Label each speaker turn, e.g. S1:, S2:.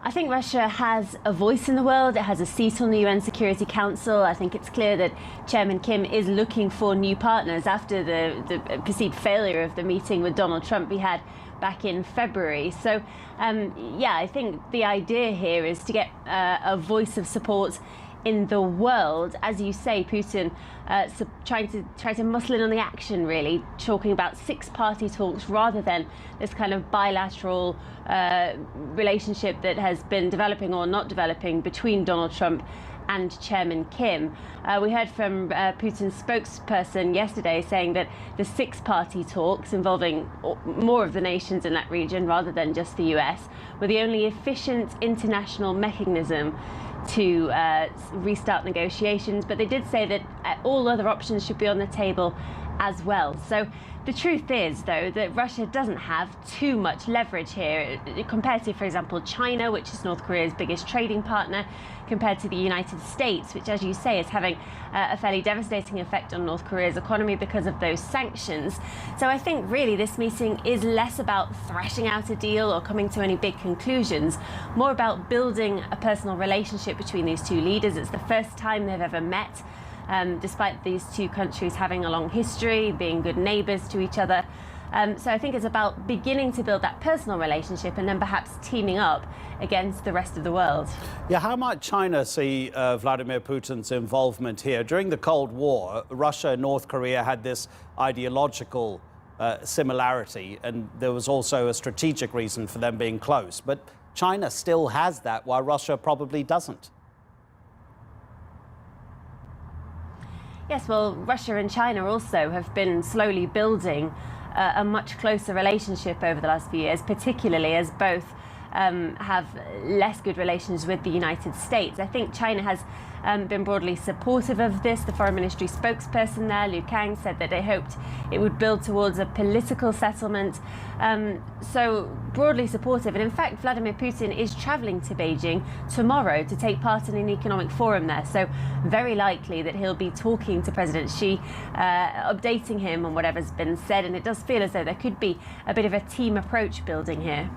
S1: I think Russia has a voice in the world. It has a seat on the UN Security Council. I think it's clear that Chairman Kim is looking for new partners after the perceived failure of the meeting with Donald Trump we had back in February. So, yeah, I think the idea here is to get a voice of support in the world. As you say, Putin trying to muscle in on the action, really, talking about six-party talks rather than this kind of bilateral relationship that has been developing or not developing between Donald Trump and Chairman Kim. We heard from Putin's spokesperson yesterday saying that the six-party talks involving more of the nations in that region rather than just the US were the only efficient international mechanism to restart negotiations, but they did say that all other options should be on the table as well. So the truth is, though, that Russia doesn't have too much leverage here compared to, for example, China, which is North Korea's biggest trading partner, compared to the United States, which, as you say, is having a fairly devastating effect on North Korea's economy because of those sanctions. So I think really this meeting is less about thrashing out a deal or coming to any big conclusions, more about building a personal relationship between these two leaders. It's the first time they've ever met, despite these two countries having a long history, being good neighbours to each other. So I think it's about beginning to build that personal relationship and then perhaps teaming up against the rest of the world.
S2: Yeah, how might China see Vladimir Putin's involvement here? During the Cold War, Russia and North Korea had this ideological similarity, and there was also a strategic reason for them being close. But China still has that, while Russia probably doesn't.
S1: Yes, well, Russia and China also have been slowly building a much closer relationship over the last few years, particularly as both have less good relations with the United States. I think China has been broadly supportive of this. The Foreign Ministry spokesperson there, Liu Kang, said that they hoped it would build towards a political settlement. So broadly supportive. And in fact, Vladimir Putin is travelling to Beijing tomorrow to take part in an economic forum there. So very likely that he'll be talking to President Xi, updating him on whatever's been said. And it does feel as though there could be a bit of a team approach building here.